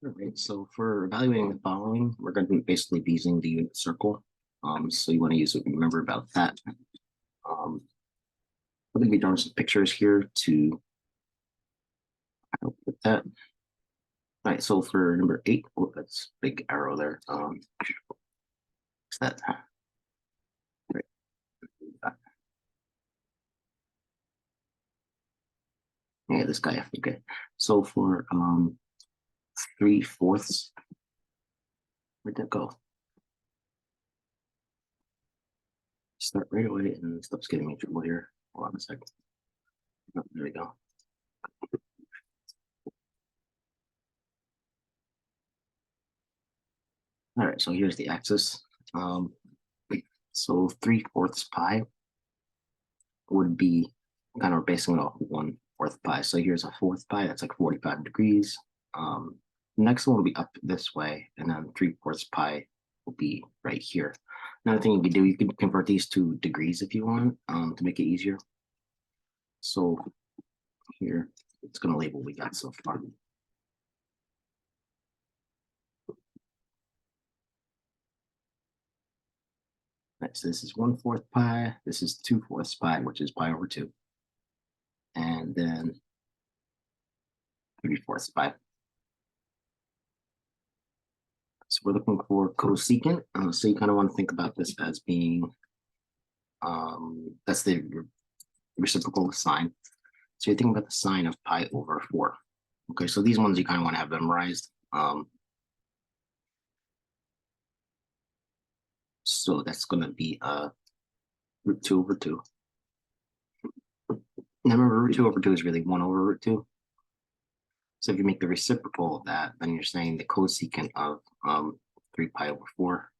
All right, so for evaluating the following, we're going to basically be using the unit circle. So you want to remember about that. I'm going to be drawing some pictures here to help with that. All right, so for number 8, oh, that's big arrow there. What's that? Right. Yeah, this guy, okay. So for 3/4, where'd that go? Start right away and stuff's getting me in trouble here. Hold on a second. Oh, there we go. All right, so here's the axis. So 3/4 pi would be kind of basing it off 1/4 pi. So here's a 4th pi, that's like 45 degrees. Next one will be up this way, and then 3/4 pi will be right here. Another thing you can do, you can convert these to degrees if you want, to make it easier. So here, it's going to label what we got so far. Right, so this is 1/4 pi, this is 2/4 pi, which is pi over 2. And then 3/4 pi. So we're looking for cosecant. So you kind of want to think about this as being, that's the reciprocal sine. So you're thinking about the sine of pi over 4. Okay, so these ones you kind of want to have memorized. So that's going to be root 2 over 2. Now remember, root 2 over 2 is really 1 over root 2. So if you make the reciprocal of that, then you're saying the cosecant of 3 pi over 4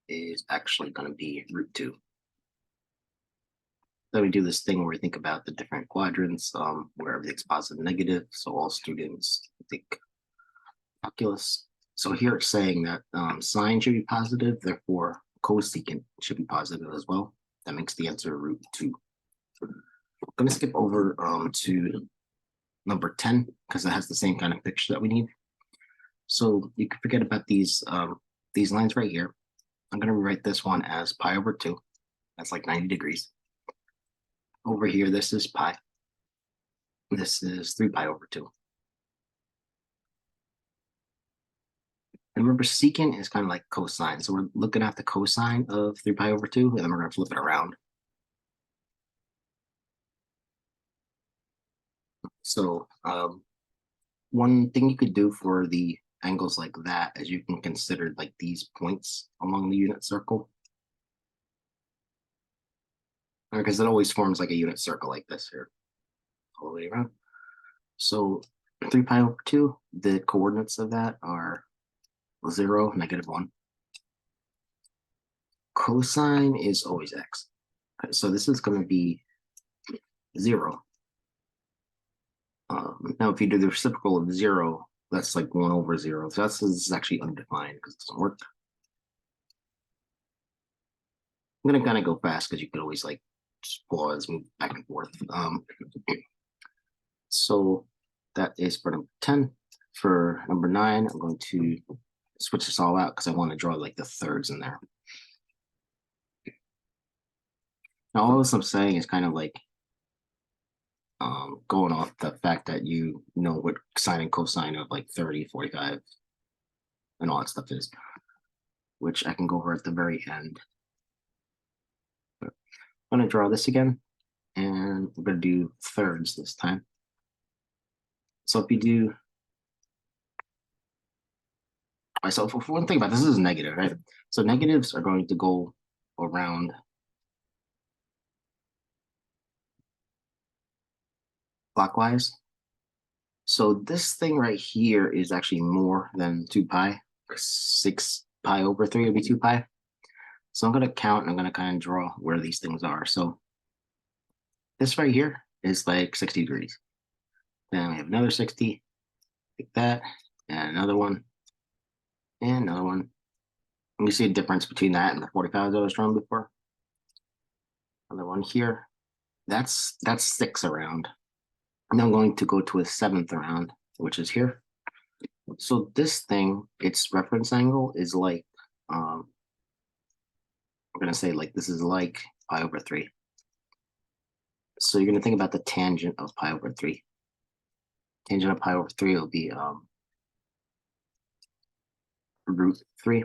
is actually going to be root 2. Then we do this thing where we think about the different quadrants, where everything's positive and negative. So all students think calculus. So here it's saying that sine should be positive, therefore cosecant should be positive as well. That makes the answer root 2. I'm going to skip over to number 10 because it has the same kind of picture that we need. So you can forget about these lines right here. I'm going to rewrite this one as pi over 2. That's like 90 degrees. Over here, this is pi. This is 3 pi over 2. And remember, secant is kind of like cosine. So we're looking at the cosine of 3 pi over 2, and then we're going to flip it around. So one thing you could do for the angles like that is you can consider like these points along the unit circle. Because it always forms like a unit circle like this here, all the way around. So 3 pi over 2, the coordinates of that are 0, -1. Cosine is always x. So this is going to be 0. Now, if you do the reciprocal of 0, that's like 1 over 0. So this is actually undefined because it doesn't work. I'm going to kind of go fast because you could always like just pause, move back and forth. So that is for number 10. For number 9, I'm going to switch this all out because I want to draw like the thirds in there. Now, all this I'm saying is kind of like going off the fact that you know what sine and cosine of like 30, 45, and all that stuff is, which I can go over at the very end. But I'm going to draw this again, and we're going to do thirds this time. So if you do, so for one thing about this is negative, right? So negatives are going to go around clockwise. So this thing right here is actually more than 2 pi. 6 pi over 3 would be 2 pi. So I'm going to count and I'm going to kind of draw where these things are. So this right here is like 60 degrees. Then we have another 60, like that, and another one, and another one. And you see a difference between that and the 45 that I was drawing before. Another one here. That's 6 around. And I'm going to go to a 7th around, which is here. So this thing, its reference angle is like, we're gonna say like this is like pi over 3. So you're gonna think about the tangent of pi over 3. Tangent of pi over 3 will be root 3.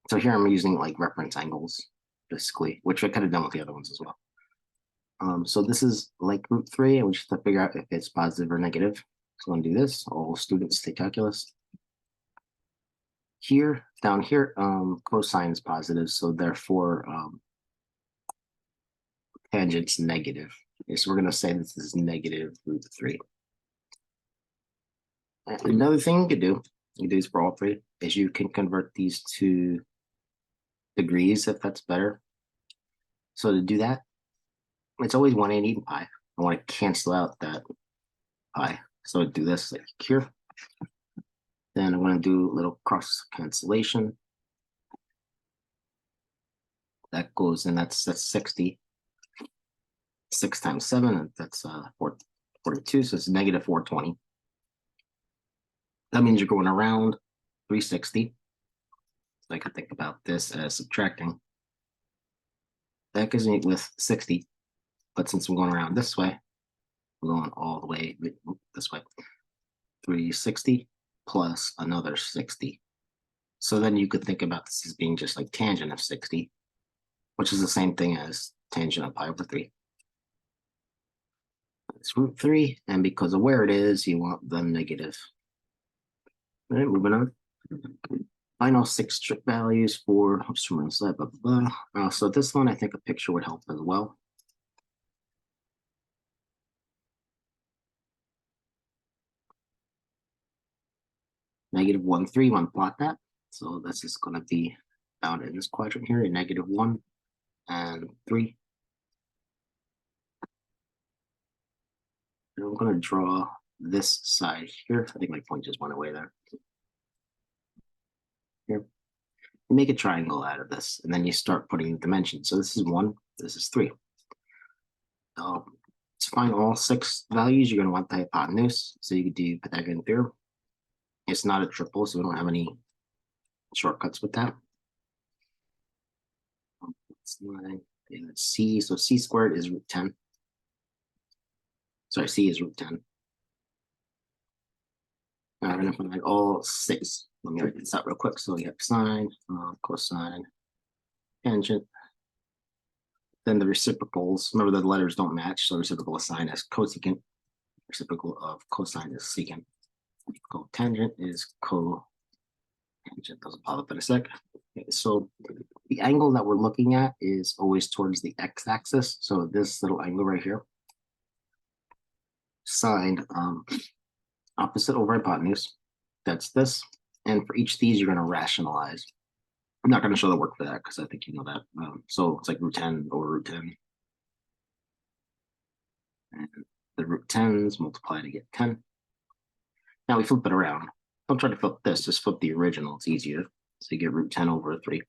So here I'm using like reference angles, basically, which I could have done with the other ones as well. So this is like root 3, and we just have to figure out if it's positive or negative. So I'm gonna do this. All students take calculus. Here, down here, cosine is positive, so therefore tangent's negative. Okay, so we're gonna say this is negative root 3. Another thing you can do this for all three, is you can convert these to degrees if that's better. So to do that, it's always 180 in pi. I want to cancel out that pi. So I do this like here. Then I'm going to do a little cross cancellation. That goes in, that's 60. 6 times 7, that's 42, so it's negative 420. That means you're going around 360. So I can think about this as subtracting. That gives me with 60. But since I'm going around this way, I'm going all the way this way. 360 plus another 60. So then you could think about this as being just like tangent of 60, which is the same thing as tangent of pi over 3. It's root 3, and because of where it is, you want the negative. All right, moving on. Final 6 strip values for blah, blah, blah. So this one, I think a picture would help as well. Negative 1, 3, want to plot that. So this is going to be found in this quadrant here, negative 1 and 3. And I'm going to draw this side here. I think my point just went away there. Here. You make a triangle out of this, and then you start putting the dimensions. So this is 1, this is 3. To find all 6 values, you're going to want the hypotenuse. So you could do Pythagorean theorem. It's not a triple, so we don't have any shortcuts with that. Let's C. So C squared is root 10. Sorry, C is root 10. Now we're going to find all 6. Let me write this out real quick. So we have sine, cosine, tangent. Then the reciprocals. Remember the letters don't match. So reciprocal of sine is cosecant. Reciprocal of cosine is secant. Cotangent is cotangent. Doesn't pop up in a sec. Okay, so the angle that we're looking at is always towards the x-axis. So this little angle right here, sine opposite over hypotenuse. That's this. And for each of these, you're going to rationalize. I'm not going to show the work for that because I think you know that. So it's like root 10 over root 10. And the root 10s multiply to get 10. Now we flip it around. Don't try to flip this, just flip the original. It's easier. So you get root 10 over 3.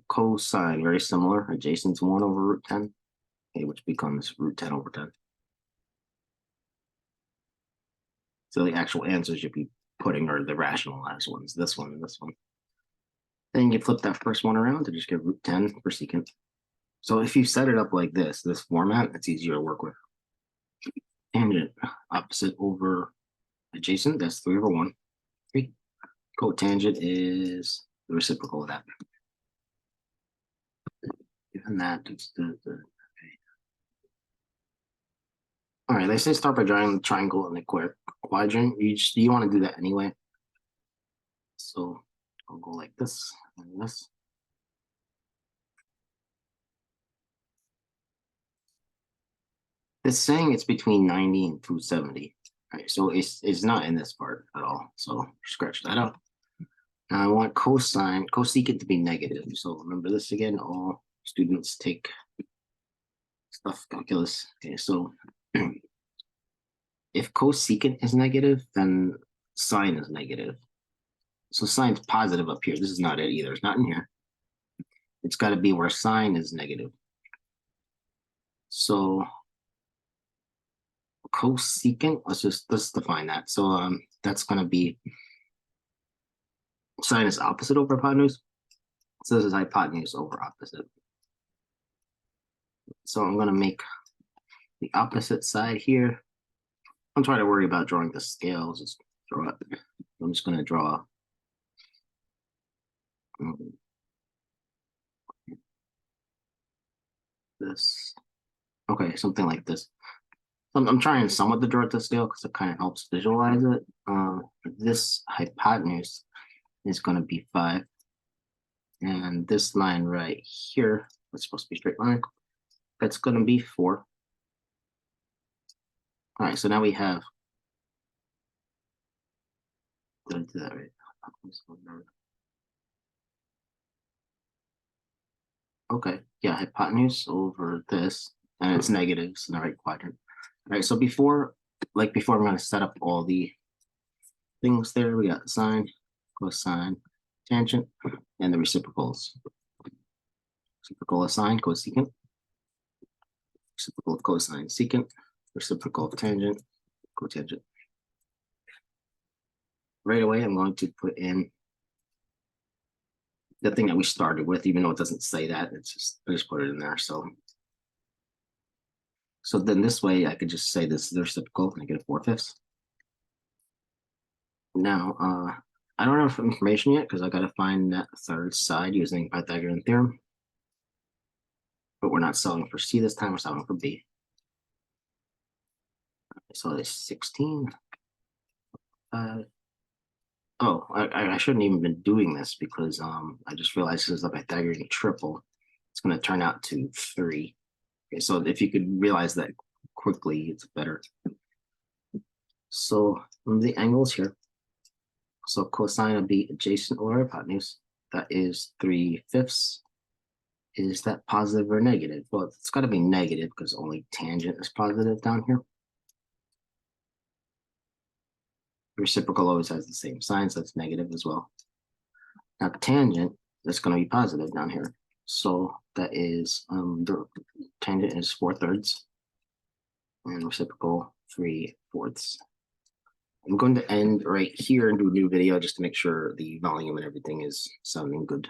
Cosine, very similar. Adjacent to 1 over root 10, okay, which becomes root 10 over 10. So the actual answers you'll be putting are the rationalized ones, this one and this one. Then you flip that first one around to just get root 10 per secant. So if you set it up like this format, it's easier to work with. Tangent, opposite over adjacent, that's 3 over 1. 3. Cotangent is the reciprocal of that. Given that, it's okay. All right, they say start by drawing the triangle in the quadrant. You want to do that anyway. So I'll go like this and this. It's saying it's between 90 and 270. All right, so it's not in this part at all. So scratch that out. Now I want cosecant to be negative. So remember this again, all students take stuff, calculus. Okay, so if cosecant is negative, then sine is negative. So sine's positive up here. This is not it either. It's not in here. It's got to be where sine is negative. So cosecant, let's define that. So that's gonna be sine is opposite over hypotenuse. So this is hypotenuse over opposite. So I'm gonna make the opposite side here. I'm trying to worry about drawing the scales. Just draw it. I'm just gonna draw this. Okay, something like this. I'm trying somewhat to draw it to scale because it kind of helps visualize it. This hypotenuse is going to be 5. And this line right here, it's supposed to be a straight line, that's going to be 4. All right, so now we have, did I do that right? Okay, yeah, hypotenuse over this, and it's negatives in the right quadrant. All right, so before I'm going to set up all the things there. We got sine, cosine, tangent, and the reciprocals. Reciprocal of sine, cosecant. Reciprocal of cosine, secant. Reciprocal of tangent, cotangent. Right away, I'm going to put in the thing that we started with, even though it doesn't say that. It's just, I just put it in there. So then this way, I could just say this is the reciprocal, and I get a 4/5. Now, I don't have information yet because I got to find that third side using Pythagorean theorem. But we're not solving for C this time, we're solving for B. So it's 16. Oh, I shouldn't even been doing this because I just realized this is a Pythagorean triple. It's going to turn out to 3. Okay, so if you could realize that quickly, it's better. So the angles here. So cosine will be adjacent over hypotenuse. That is 3/5. Is that positive or negative? Well, it's got to be negative because only tangent is positive down here. Reciprocal always has the same sign, so it's negative as well. Now tangent is going to be positive down here. So that is, the tangent is 4/3 and reciprocal 3/4. I'm going to end right here and do a new video just to make sure the volume and everything is sounding good.